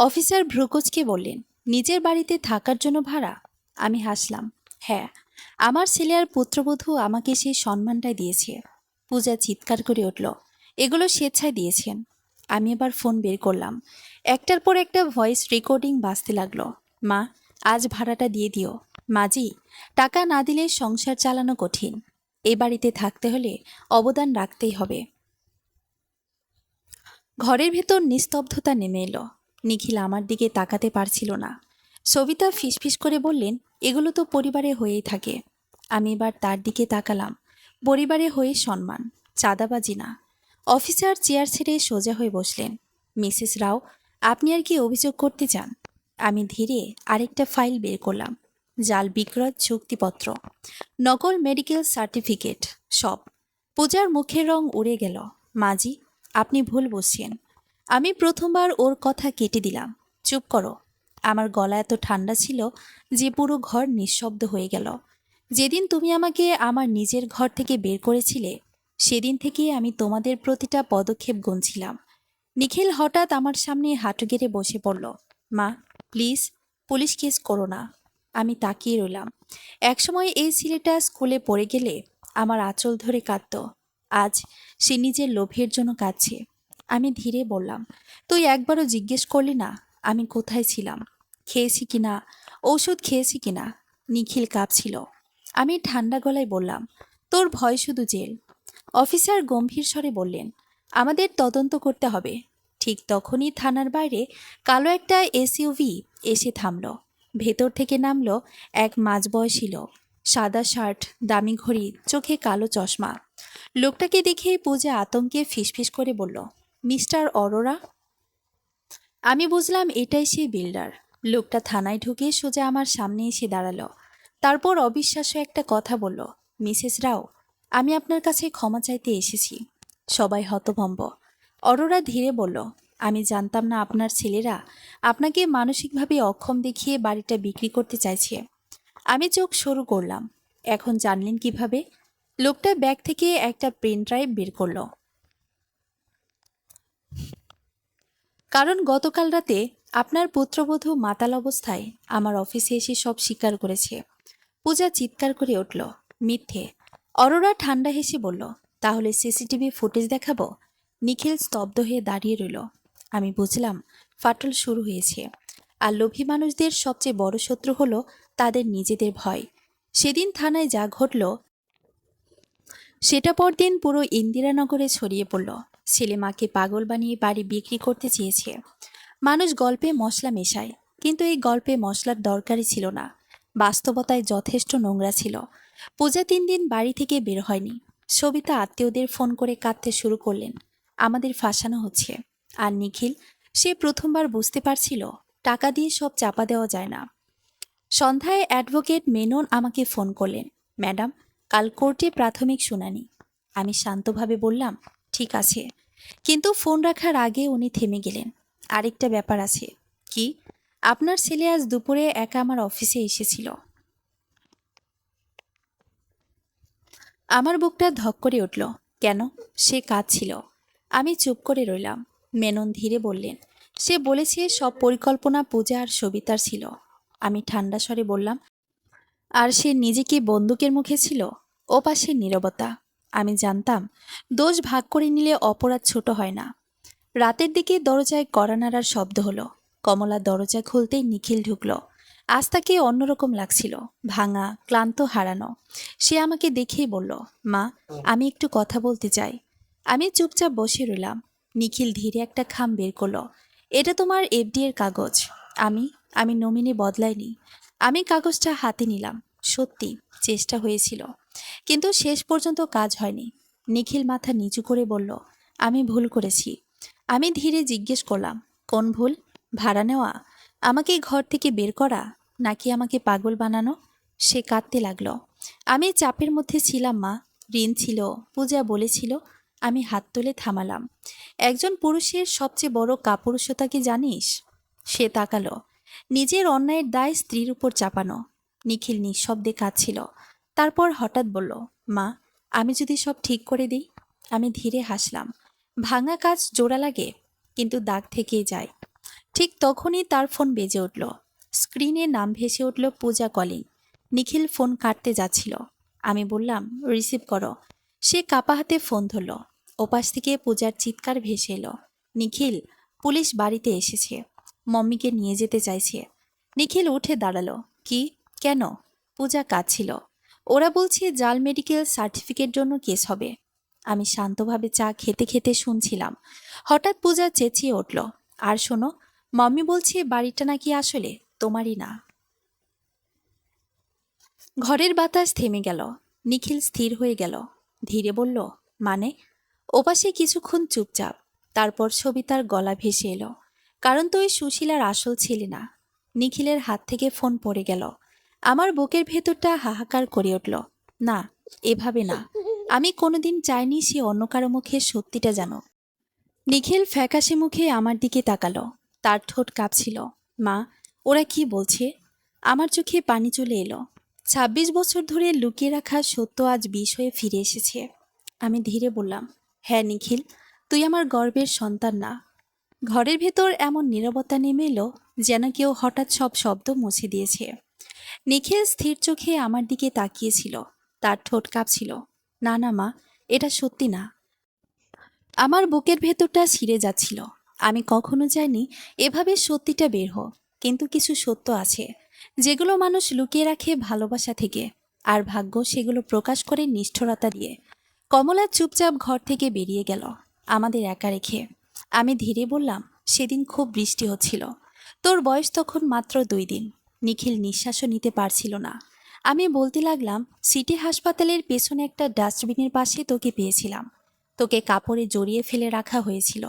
অফিসার ভ্রুকুচকে বললেন, নিজের বাড়িতে থাকার জন্য ভাড়া? আমি হাসলাম। হ্যাঁ, আমার ছেলে আর পুত্রবধূ আমাকে সেই সম্মানটাই দিয়েছে। পূজা চিৎকার করে উঠল, এগুলো স্বেচ্ছায় দিয়েছেন। আমি এবার ফোন বের করলাম। একটার পর একটা ভয়েস রেকর্ডিং বাজতে লাগলো। মা, আজ ভাড়াটা দিয়ে দিও। মাজি, টাকা না দিলে সংসার চালানো কঠিন। এ বাড়িতে থাকতে হলে অবদান রাখতেই হবে। ঘরের ভেতর নিস্তব্ধতা নেমে এলো। নিখিল আমার দিকে তাকাতে পারছিল না। সবিতা ফিসফিস করে বললেন, এগুলো তো পরিবারে হয়েই থাকে। আমি এবার তার দিকে তাকালাম। পরিবারে হয়ে সম্মান, চাঁদাবাজি না। অফিসার চেয়ার ছেড়ে সোজা হয়ে বসলেন। মিসেস রাও, আপনি আর কি অভিযোগ করতে চান? আমি ধীরে আরেকটা ফাইল বের করলাম। জাল বিক্রয় চুক্তিপত্র, নকল মেডিকেল সার্টিফিকেট, সব। পূজার মুখের রং উড়ে গেল। মাজি, আপনি ভুল বসছেন। আমি প্রথমবার ওর কথা কেটে দিলাম। চুপ করো। আমার গলা এত ঠান্ডা ছিল যে পুরো ঘর নিঃশব্দ হয়ে গেল। যেদিন তুমি আমাকে আমার নিজের ঘর থেকে বের করেছিলে, সেদিন থেকে আমি তোমাদের প্রতিটা পদক্ষেপ গুনছিলাম। নিখিল হঠাৎ আমার সামনে হাঁটু গেড়ে বসে পড়ল। মা, প্লিজ, পুলিশ কেস করো না। আমি তাকিয়ে রইলাম। একসময় এই ছেলেটা স্কুলে পড়ে গেলে আমার আঁচল ধরে কাঁদত। আজ সে নিজের লোভের জন্য কাঁদছে। আমি ধীরে বললাম, তুই একবারও জিজ্ঞেস করলি না আমি কোথায় ছিলাম, খেয়েছি কিনা, ঔষধ খেয়েছি কিনা? নিখিল কাঁপছিল। আমি ঠান্ডা গলায় বললাম, তোর ভয় শুধু জেল। অফিসার গম্ভীর স্বরে বললেন, আমাদের তদন্ত করতে হবে। ঠিক তখনই থানার বাইরে কালো একটা এসইউভি এসে থামল। ভেতর থেকে নামল এক মাঝবয়সী লোক। সাদা শার্ট, দামি ঘড়ি, চোখে কালো চশমা। লোকটাকে দেখে পূজা আতঙ্কে ফিসফিস করে বলল, মিস্টার অরোরা। আমি বুঝলাম এটাই সেই বিল্ডার। লোকটা থানায় ঢুকে সোজা আমার সামনে এসে দাঁড়ালো। তারপর অবিশ্বাস্য একটা কথা বলল, মিসেস রাও, আমি আপনার কাছে ক্ষমা চাইতে এসেছি। সবাই হতভম্ব। অরোরা ধীরে বলল, আমি জানতাম না আপনার ছেলেরা আপনাকে মানসিকভাবে অক্ষম দেখিয়ে বাড়িটা বিক্রি করতে চাইছে। আমি চোখ সরু করলাম। এখন জানলেন কিভাবে? লোকটা ব্যাগ থেকে একটা পেন ড্রাইভ বের করলো। কারণ গতকাল রাতে আপনার পুত্রবধূ মাতাল অবস্থায় আমার অফিসে এসে সব স্বীকার করেছে। পূজা চিৎকার করে উঠল, মিথ্যে। অরোরা ঠান্ডা হেসে বলল, তাহলে সিসিটিভি ফুটেজ দেখাবো? নিখিল স্তব্ধ হয়ে দাঁড়িয়ে রইল। আমি বুঝলাম ফাটল শুরু হয়েছে। আর লোভী মানুষদের সবচেয়ে বড় শত্রু হলো তাদের নিজেদের ভয়। সেদিন থানায় যা ঘটল সেটা পরদিন পুরো ইন্দিরানগরে ছড়িয়ে পড়ল। ছেলে মাকে পাগল বানিয়ে বাড়ি বিক্রি করতে চেয়েছে। মানুষ গল্পে মশলা মেশায়, কিন্তু এই গল্পে মশলার দরকারই ছিল না। বাস্তবতায় যথেষ্ট নোংরা ছিল। পূজা 3 দিন বাড়ি থেকে বের হয়নি। সবিতা আত্মীয়দের ফোন করে কাঁদতে শুরু করলেন, আমাদের ফাঁসানো হচ্ছে। আর নিখিল, সে প্রথমবার বুঝতে পারছিল টাকা দিয়ে সব চাপা দেওয়া যায় না। সন্ধ্যায় অ্যাডভোকেট মেনন আমাকে ফোন করলেন, ম্যাডাম, কাল কোর্টে প্রাথমিক শুনানি। আমি শান্তভাবে বললাম, ঠিক আছে। কিন্তু ফোন রাখার আগে উনি থেমে গেলেন। আরেকটা ব্যাপার আছে। কি? আপনার ছেলে আজ দুপুরে একা আমার অফিসে এসেছিল। আমার বুকটা ধক করে উঠল। কেন? সে কাঁদছিল। আমি চুপ করে রইলাম। মেনন ধীরে বললেন, সে বলেছে সব পরিকল্পনা পূজা আর সবিতার ছিল। আমি ঠান্ডা স্বরে বললাম, আর সে নিজে কি বন্দুকের মুখে ছিল? ও পাশে নীরবতা। আমি জানতাম দোষ ভাগ করে নিলে অপরাধ ছোট হয় না। রাতের দিকে দরজায় কড়া নাড়ার শব্দ হলো। কমলা দরজা খুলতেই নিখিল ঢুকল। আজ তাকে অন্যরকম লাগছিল, ভাঙা, ক্লান্ত, হারানো। সে আমাকে দেখেই বলল, মা, আমি একটু কথা বলতে চাই। আমি চুপচাপ বসে রইলাম। নিখিল ধীরে একটা খাম বের করলো। এটা তোমার এফডি এর কাগজ। আমি আমি নমিনি বদলাইনি। আমি কাগজটা হাতে নিলাম। সত্যি, চেষ্টা হয়েছিল, কিন্তু শেষ পর্যন্ত কাজ হয়নি। নিখিল মাথা নিচু করে বলল, আমি ভুল করেছি। আমি ধীরে জিজ্ঞেস করলাম, কোন ভুল? ভাড়া নেওয়া? আমাকে ঘর থেকে বের করা? নাকি আমাকে পাগল বানানো? সে কাঁদতে লাগলো। আমি চাপের মধ্যে ছিলাম, মা। ঋণ ছিল, পূজা বলেছিল। আমি হাত তুলে থামালাম। একজন পুরুষের সবচেয়ে বড় কাপুরুষতা কি জানিস? সে তাকালো। নিজের অন্যায়ের দায় স্ত্রীর উপর চাপানো। নিখিল নিঃশব্দে কাঁদছিল। তারপর হঠাৎ বলল, মা, আমি যদি সব ঠিক করে দিই? আমি ধীরে হাসলাম। ভাঙা কাজ জোড়া লাগে, কিন্তু দাগ থেকেই যায়। ঠিক তখনই তার ফোন বেজে উঠল। স্ক্রিনে নাম ভেসে উঠল পূজা কলিং। নিখিল ফোন কাটতে যাচ্ছিল। আমি বললাম, রিসিভ করো। সে কাপা হাতে ফোন ধরল। ওপাশ থেকে পূজার চিৎকার ভেসে এলো, নিখিল, পুলিশ বাড়িতে এসেছে, মম্মিকে নিয়ে যেতে চাইছে। নিখিল উঠে দাঁড়ালো। কি? কেন? পূজা কাঁদছিল। ওরা বলছে জাল মেডিকেল সার্টিফিকেট জন্য কেস হবে। আমি শান্তভাবে চা খেতে খেতে শুনছিলাম। হঠাৎ পূজা চেঁচিয়ে উঠল, আর শোনো, মাম্মি বলছে বাড়িটা নাকি আসলে তোমারই না। ঘরের বাতাস থেমে গেল। নিখিল স্থির হয়ে গেল। ধীরে বলল, মানে? ওপাশে কিছুক্ষণ চুপচাপ। তারপর সবিতার গলা ভেসে এলো, কারণ তুই সুশীলার আসল ছেলে না। নিখিলের হাত থেকে ফোন পড়ে গেল। আমার বুকের ভেতরটা হাহাকার করে উঠল। না, এভাবে না। আমি কোনোদিন চাইনি সে অন্য কারো মুখে সত্যিটা জানো। নিখিল ফ্যাকাশে মুখে আমার দিকে তাকালো। তার ঠোঁট কাঁপছিল। মা, ওরা কি বলছে? আমার চোখে পানি চলে এলো। ২৬ বছর ধরে লুকিয়ে রাখা সত্য আজ বিষ হয়ে ফিরে এসেছে। আমি ধীরে বললাম, হ্যাঁ নিখিল, তুই আমার গর্বের সন্তান না। ঘরের ভেতর এমন নীরবতা নেমে এলো, যেন কেউ হঠাৎ সব শব্দ মুছে দিয়েছে। নিখিল স্থির চোখে আমার দিকে তাকিয়েছিল। তার ঠোঁট কাঁপছিল। না না মা, এটা সত্যি না। আমার বুকের ভেতরটা ছিঁড়ে যাচ্ছিল। আমি কখনো চাইনি এভাবে সত্যিটা বের হোক, কিন্তু কিছু সত্য আছে যেগুলো মানুষ লুকিয়ে রাখে ভালোবাসা থেকে, আর ভাগ্য সেগুলো প্রকাশ করে নিষ্ঠুরতা দিয়ে। কমলা চুপচাপ ঘর থেকে বেরিয়ে গেল, আমাদের একা রেখে। আমি ধীরে বললাম, সেদিন খুব বৃষ্টি হচ্ছিল। তোর বয়স তখন মাত্র 2 দিন। নিখিল নিঃশ্বাসও নিতে পারছিল না। আমি বলতে লাগলাম, সিটি হাসপাতালের পেছনে একটা ডাস্টবিনের পাশে তোকে পেয়েছিলাম। তোকে কাপড়ে জড়িয়ে ফেলে রাখা হয়েছিল।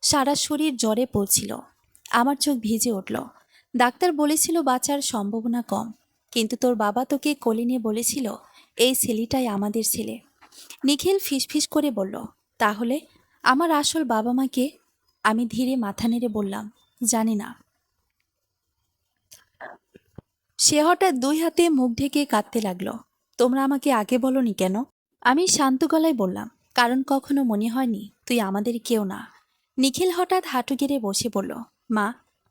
সারা শরীর জ্বরে পড়ছিল। আমার চোখ ভিজে উঠল। ডাক্তার বলেছিল বাঁচার সম্ভাবনা কম, কিন্তু তোর বাবা তোকে কোলে নিয়ে বলেছিল, এই ছেলেটাই আমাদের ছেলে। নিখিল ফিসফিস করে বলল, তাহলে আমার আসল বাবা মাকে? আমি ধীরে মাথা নেড়ে বললাম, জানি না। সে হঠাৎ 2 হাতে মুখ ঢেকে কাঁদতে লাগলো। তোমরা আমাকে আগে বলনি কেন? আমি শান্ত গলায় বললাম, কারণ কখনো মনে হয়নি তুই আমাদের কেউ না। নিখিল হঠাৎ হাঁটু গেড়ে বসে পড়ল। মা,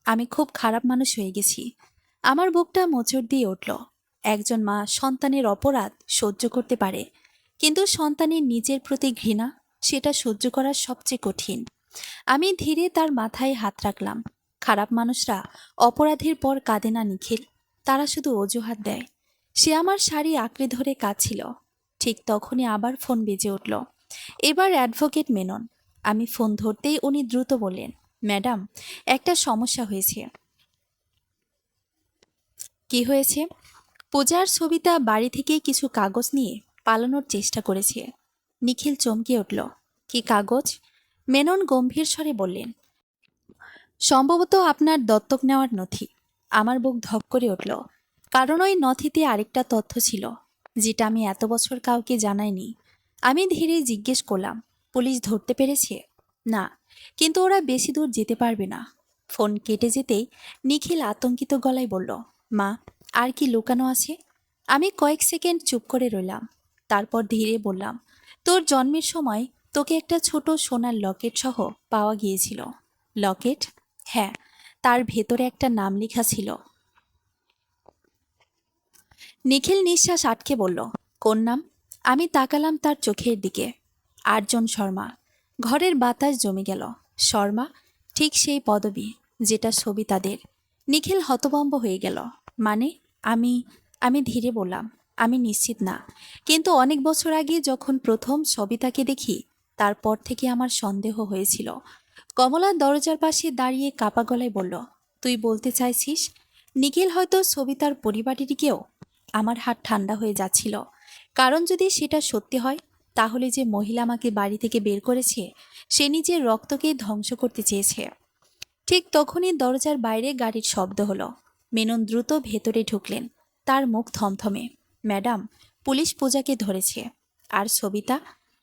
আমি খুব খারাপ মানুষ হয়ে গেছি। আমার বুকটা মোচড় দিয়ে উঠল। একজন মা সন্তানের অপরাধ সহ্য করতে পারে, কিন্তু সন্তানের নিজের প্রতি ঘৃণা, সেটা সহ্য করা সবচেয়ে কঠিন। আমি ধীরে তার মাথায় হাত রাখলাম। খারাপ মানুষরা অপরাধের পর কাঁদে না নিখিল, তারা শুধু অজুহাত দেয়। সে আমার শাড়ি আঁকড়ে ধরে কাঁদছিল। ঠিক তখনই আবার ফোন বেজে উঠল। এবার অ্যাডভোকেট মেনন। আমি ফোন ধরতেই উনি দ্রুত বললেন, ম্যাডাম, একটা সমস্যা হয়েছে। কি হয়েছে? পূজার সবিতা বাড়ি থেকে কিছু কাগজ নিয়ে পালানোর চেষ্টা করেছে। নিখিল চমকে উঠল। কি কাগজ? মেনন গম্ভীর স্বরে বললেন, সম্ভবত আপনার দত্তক নেওয়ার নথি। আমার বুক ধক করে উঠল, কারণ ওই নথিতে আরেকটা তথ্য ছিল, যেটা আমি এত বছর কাউকে জানাইনি। আমি ধীরে জিজ্ঞেস করলাম, পুলিশ ধরতে পেরেছে? না, কিন্তু ওরা বেশি দূর যেতে পারবে না। ফোন কেটে যেতেই নিখিল আতঙ্কিত গলায় বলল, মা, আর কি লুকানো আছে? আমি কয়েক সেকেন্ড চুপ করে রইলাম। তারপর ধীরে বললাম, তোর জন্মের সময় তোকে একটা ছোট সোনার লকেট সহ পাওয়া গিয়েছিল। লকেট? হ্যাঁ, তার ভেতরে একটা নাম লেখা ছিল। নিখিল নিঃশ্বাস আটকে বলল, কোন নাম? আমি তাকালাম তার চোখের দিকে। আর্জন শর্মা। ঘরের বাতাস জমে গেল। শর্মা, ঠিক সেই পদবি যেটা ছবি তাদের। নিখিল হতভম্ব হয়ে গেল। মানে? আমি আমি ধীরে বললাম, আমি নিশ্চিত না, কিন্তু অনেক বছর আগে যখন প্রথম সবিতাকে দেখি তারপর থেকে আমার সন্দেহ হয়েছিল। কমলা দরজার পাশে দাঁড়িয়ে কাপা গলায় বলল, তুই বলতে চাইছিস নিখিল হয়তো সবিতার পরিবারেরই কেউ? আমার হাত ঠান্ডা হয়ে যাচ্ছিল, কারণ যদি সেটা সত্যি হয় তাহলে যে মহিলা আমাকে বাড়ি থেকে বের করেছে সে নিজের রক্তকে ধ্বংস করতে চেয়েছে। ঠিক তখনই দরজার বাইরে গাড়ির শব্দ হলো। মেনন দ্রুত ভেতরে ঢুকলেন। তার মুখ থমথমে। ম্যাডাম, পুলিশ পূজাকে ধরেছে। আর সবিতা?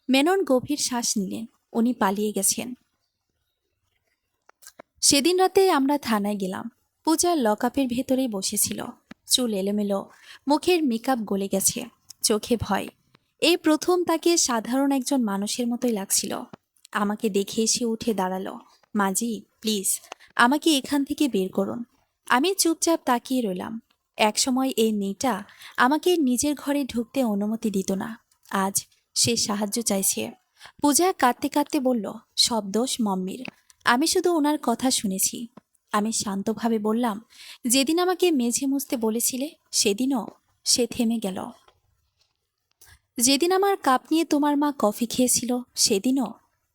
মেনন গভীর শ্বাস নিলেন। উনি পালিয়ে গেছেন। সেদিন রাতে আমরা থানায় গেলাম। পূজা লকআপের ভেতরেই বসেছিল। চুল এলোমেলো, মুখের মেকআপ গলে গেছে, চোখে ভয়। এই প্রথম তাকে সাধারণ একজন মানুষের মতোই লাগছিল। আমাকে দেখে সে উঠে দাঁড়ালো। মাজি, প্লিজ আমাকে এখান থেকে বের করুন। আমি চুপচাপ তাকিয়ে রইলাম। একসময় এই মেয়েটা আমাকে নিজের ঘরে ঢুকতে অনুমতি দিত না। আজ সে সাহায্য চাইছে। পূজা কাঁদতে কাঁদতে বলল, সব দোষ মম্মির। আমি শুধু ওনার কথা শুনেছি। আমি শান্তভাবে বললাম, যেদিন আমাকে মেঝে মুছতে বলেছিলে সেদিনও? সে থেমে গেল। যেদিন আমার কাপ নিয়ে তোমার মা কফি খেয়েছিল সেদিনও?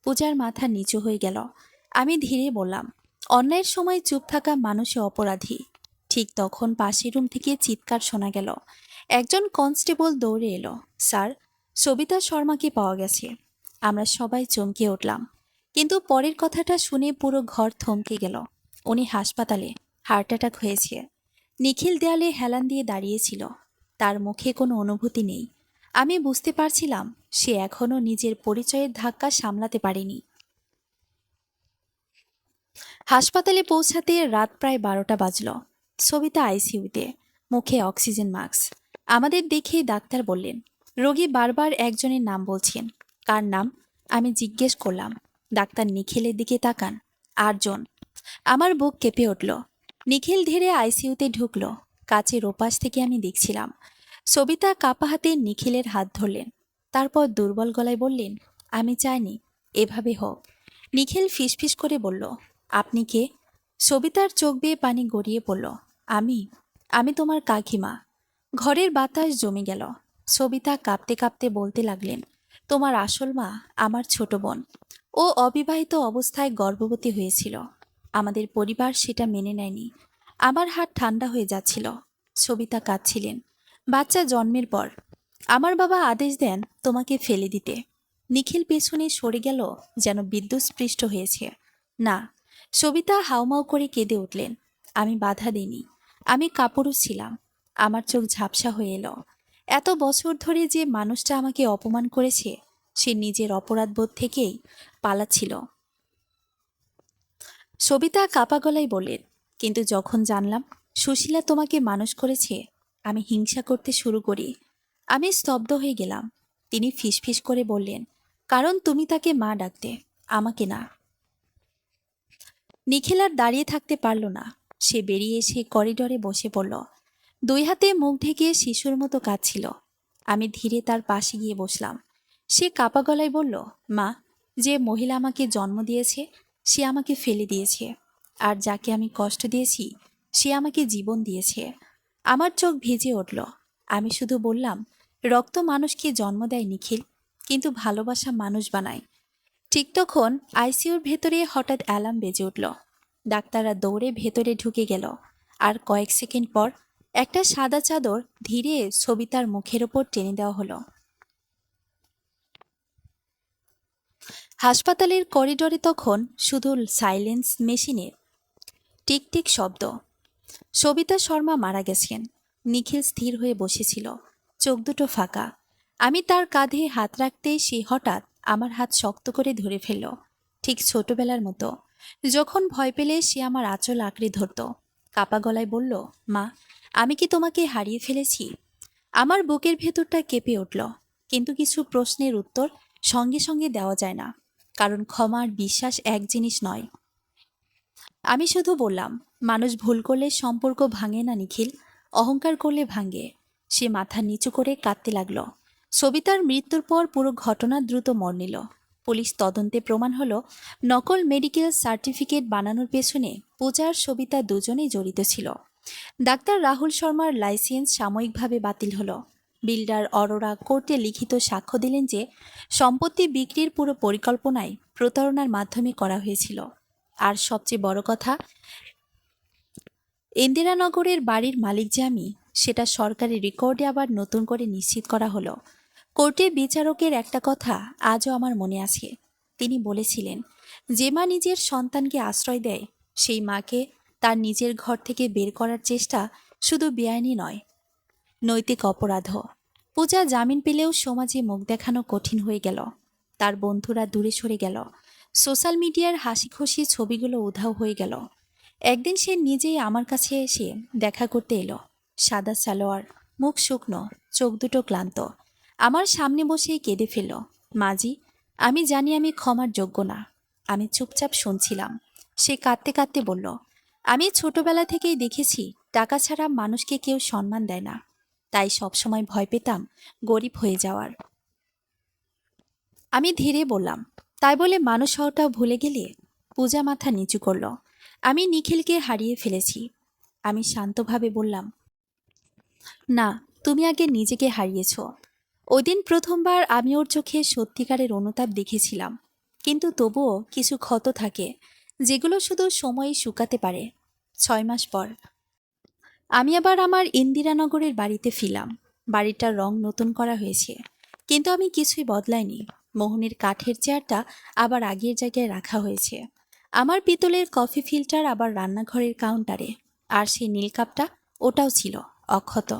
পূজার মাথা নিচু হয়ে গেল। আমি ধীরে বললাম, অন্যায়ের সময় চুপ থাকা মানুষে অপরাধী। ঠিক তখন পাশের রুম থেকে চিৎকার শোনা গেল। একজন কনস্টেবল দৌড়ে এলো। স্যার, সবিতা শর্মাকে পাওয়া গেছে। আমরা সবাই চমকে উঠলাম, কিন্তু পরের কথাটা শুনে পুরো ঘর থমকে গেল। উনি হাসপাতালে, হার্ট অ্যাটাক হয়েছে। নিখিল দেয়ালে হেলান দিয়ে দাঁড়িয়েছিল। তার মুখে কোনো অনুভূতি নেই। আমি বুঝতে পারছিলাম সে এখনো নিজের পরিচয়ের ধাক্কা সামলাতে পারেনি। হাসপাতালে পৌঁছাতে রাত প্রায় 12টা বাজল। সবিতা আইসিইউতে, মুখে অক্সিজেন মাস্ক। আমাদের দেখে ডাক্তার বললেন, রোগী বারবার একজনের নাম বলছেন। কার নাম? আমি জিজ্ঞেস করলাম। ডাক্তার নিখিলের দিকে তাকান। 8 জন। আমার বুক কেঁপে উঠল। নিখিল ধীরে আইসিইউতে ঢুকল। কাচের ওপাশ থেকে আমি দেখছিলাম। সবিতা কাপা হাতে নিখিলের হাত ধরলেন। তারপর দুর্বল গলায় বললেন, আমি চাইনি এভাবে হোক। নিখিল ফিসফিস করে বলল, আপনি কে? সবিতার চোখ বেয়ে পানি গড়িয়ে পড়ল। আমি আমি তোমার কাকিমা। ঘরের বাতাস জমে গেল। সবিতা কাঁপতে কাঁপতে বলতে লাগলেন, তোমার আসল মা আমার ছোট বোন। ও অবিবাহিত অবস্থায় গর্ভবতী হয়েছিল। আমাদের পরিবার সেটা মেনে নেয়নি। আমার হাত ঠান্ডা হয়ে যাচ্ছিল। সবিতা কাঁদছিলেন। বাচ্চা জন্মের পর আমার বাবা আদেশ দেন তোমাকে ফেলে দিতে। নিখিল পেছনে সরে গেল, যেন বিদ্যুৎস্পৃষ্ট হয়েছে। না। সবিতা হাউমাউ করে কেঁদে উঠলেন। আমি বাধা দিইনি। আমি কাপুরুষ ছিলাম। আমার চোখ ঝাপসা হয়ে এলো। এত বছর ধরে যে মানুষটা আমাকে অপমান করেছে সে নিজের অপরাধবোধ থেকেই পালাচ্ছিল। সবিতা কাপা গলায় বললেন, কিন্তু যখন জানলাম সুশীলা তোমাকে মানুষ করেছে আমি হিংসা করতে শুরু করি। আমি স্তব্ধ হয়ে গেলাম। তিনি ফিসফিস করে বললেন, কারণ তুমি তাকে মা ডাকতে, আমাকে না। নিখিল আর দাঁড়িয়ে থাকতে পারল না। সে বেরিয়ে এসে করিডরে বসে পড়ল। 2 হাতে মুখ ঢেকে শিশুর মতো কাঁদছিল। আমি ধীরে তার পাশে গিয়ে বসলাম। সে কাপা গলায় বলল, মা, যে মহিলা আমাকে জন্ম দিয়েছে সে আমাকে ফেলে দিয়েছে। আর যাকে আমি কষ্ট দিয়েছি সে আমাকে জীবন দিয়েছে। আমার চোখ ভিজে উঠল। আমি শুধু বললাম, রক্ত মানুষকে জন্ম দেয় নিখিল, কিন্তু ভালোবাসা মানুষ বানায়। ঠিক তখন আইসিইউর ভেতরে হঠাৎ অ্যালার্ম বেজে উঠল। ডাক্তাররা দৌড়ে ভেতরে ঢুকে গেল। আর কয়েক সেকেন্ড পর একটা সাদা চাদর ধীরে সবিতার মুখের ওপর টেনে দেওয়া হলো। হাসপাতালের করিডোরে তখন শুধু সাইলেন্স মেশিনের টিকটিক শব্দ। সবিতা শর্মা মারা গেছেন। নিখিল স্থির হয়ে বসেছিল, চোখ দুটো ফাঁকা। আমি তার কাঁধে হাত রাখতেই সে হঠাৎ আমার হাত শক্ত করে ধরে ফেলল, ঠিক ছোটবেলার মতো যখন ভয় পেলে সে আমার আঁচল আঁকড়ে ধরত। কাপা গলায় বলল, মা, আমি কি তোমাকে হারিয়ে ফেলেছি? আমার বুকের ভেতরটা কেঁপে উঠল, কিন্তু কিছু প্রশ্নের উত্তর সঙ্গে সঙ্গে দেওয়া যায় না, কারণ ক্ষমা আর বিশ্বাস এক জিনিস নয়। আমি শুধু বললাম, মানুষ ভুল করলে সম্পর্ক ভাঙে না নিখিল, অহংকার করলে ভাঙে। সে মাথা নিচু করে কাঁদতে লাগলো। সবিতার মৃত্যুর পর পুরো ঘটনা দ্রুত মোড় নিল। পুলিশ তদন্তে প্রমাণ হলো নকল মেডিকেল সার্টিফিকেট বানানোর পেছনে পূজা আর সবিতা দুজনেই জড়িত ছিল। ডাক্তার রাহুল শর্মার লাইসেন্স সাময়িকভাবে বাতিল হলো। বিল্ডার অরোরা কোর্টে লিখিত সাক্ষ্য দিলেন যে সম্পত্তি বিক্রির পুরো পরিকল্পনাই প্রতারণার মাধ্যমে করা হয়েছিল। আর সবচেয়ে বড় কথা, ইন্দিরানগরের বাড়ির মালিক যে আমি, সেটা সরকারি রেকর্ডে আবার নতুন করে নিশ্চিত করা হলো। কোর্টে বিচারকের একটা কথা আজও আমার মনে আছে। তিনি বলেছিলেন, যে মা নিজের সন্তানকে আশ্রয় দেয় সেই মাকে তার নিজের ঘর থেকে বের করার চেষ্টা শুধু বেআইনি নয়, নৈতিক অপরাধও। পূজা জামিন পেলেও সমাজে মুখ দেখানো কঠিন হয়ে গেল। তার বন্ধুরা দূরে সরে গেল। সোশ্যাল মিডিয়ার হাসি খুশি ছবিগুলো উধাও হয়ে গেল। একদিন সে নিজেই আমার কাছে এসে দেখা করতে এলো। সাদা সালোয়ার, মুখ শুকনো, চোখ দুটো ক্লান্ত। আমার সামনে বসে কেঁদে ফেলল। মাজি, আমি জানি আমি ক্ষমার যোগ্য না। আমি চুপচাপ শুনছিলাম। সে কাঁদতে কাঁদতে বলল, আমি ছোটবেলা থেকেই দেখেছি টাকা ছাড়া মানুষকে কেউ সম্মান দেয় না। তাই সবসময় ভয় পেতাম গরিব হয়ে যাওয়ার। আমি ধীরে বললাম, তাই বলে মানুষ হওয়াটাও ভুলে গেলে? পূজা মাথা নিচু করল। আমি নিখিলকে হারিয়ে ফেলেছি। আমি শান্তভাবে বললাম, না, তুমি আগে নিজেকে হারিয়েছ। ওই দিন প্রথমবার আমি ওর চোখে সত্যিকারের অনুতাপ দেখেছিলাম। কিন্তু তবুও কিছু ক্ষত থাকে, যেগুলো শুধু সময়ই শুকাতে পারে। 6 মাস পর আমি আবার আমার ইন্দিরানগরের বাড়িতে ফিরলাম। বাড়িটার রং নতুন করা হয়েছে, কিন্তু আমি কিছুই বদলাইনি। মোহনের কাঠের চেয়ারটা আবার আগের জায়গায় রাখা হয়েছে। আমার পিতলের কফি ফিল্টার আবার রান্নাঘরের কাউন্টারে। আর সেই নীল কাপটা, ওটাও ছিল অক্ষত।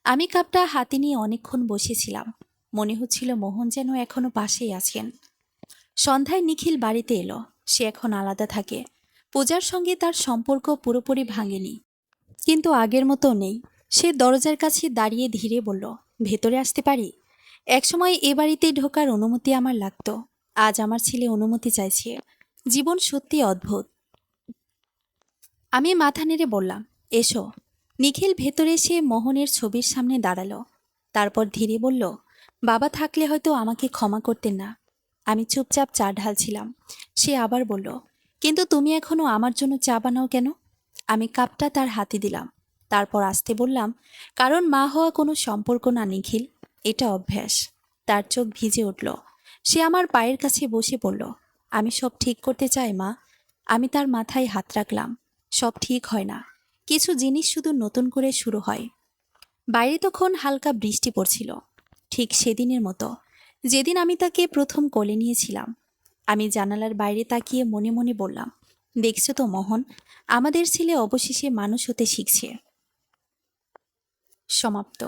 আমি কাপটা হাতে নিয়ে অনেকক্ষণ বসেছিলাম। মনে হচ্ছিল মোহন যেন এখনো পাশেই আছেন। সন্ধ্যায় নিখিল বাড়িতে এলো। সে এখন আলাদা থাকে। পূজার সঙ্গে তার সম্পর্ক পুরোপুরি ভাঙেনি, কিন্তু আগের মতো নেই। সে দরজার কাছে দাঁড়িয়ে ধীরে বলল, ভেতরে আসতে পারি? একসময় এ বাড়িতে ঢোকার অনুমতি আমার লাগতো। আজ আমার ছেলে অনুমতি চাইছে। জীবন সত্যি অদ্ভুত। আমি মাথা নেড়ে বললাম, এসো। নিখিল ভেতরে এসে মোহনের ছবির সামনে দাঁড়ালো। তারপর ধীরে বলল, বাবা থাকলে হয়তো আমাকে ক্ষমা করতেন না। আমি চুপচাপ চা ঢালছিলাম। সে আবার বলল, কিন্তু তুমি এখনো আমার জন্য চা বানাও কেন? আমি কাপটা তার হাতে দিলাম। তারপর আসতে বললাম, কারণ মা হওয়া কোনো সম্পর্ক না নিখিল, এটা অভ্যাস। তার চোখ ভিজে উঠল। সে আমার পায়ের কাছে বসে পড়ল। আমি সব ঠিক করতে চাই মা। আমি তার মাথায় হাত রাখলাম। সব ঠিক হয় না, কিছু জিনিস শুধু নতুন করে শুরু হয়। বাইরে তখন হালকা বৃষ্টি পড়ছিল, ঠিক সেদিনের মতো, যেদিন আমি তাকে প্রথম কোলে নিয়েছিলাম। আমি জানালার বাইরে তাকিয়ে মনে মনে বললাম, দেখছো তো মোহন, আমাদের ছেলে অবশেষে মানুষ হতে শিখছে। সমাপ্ত।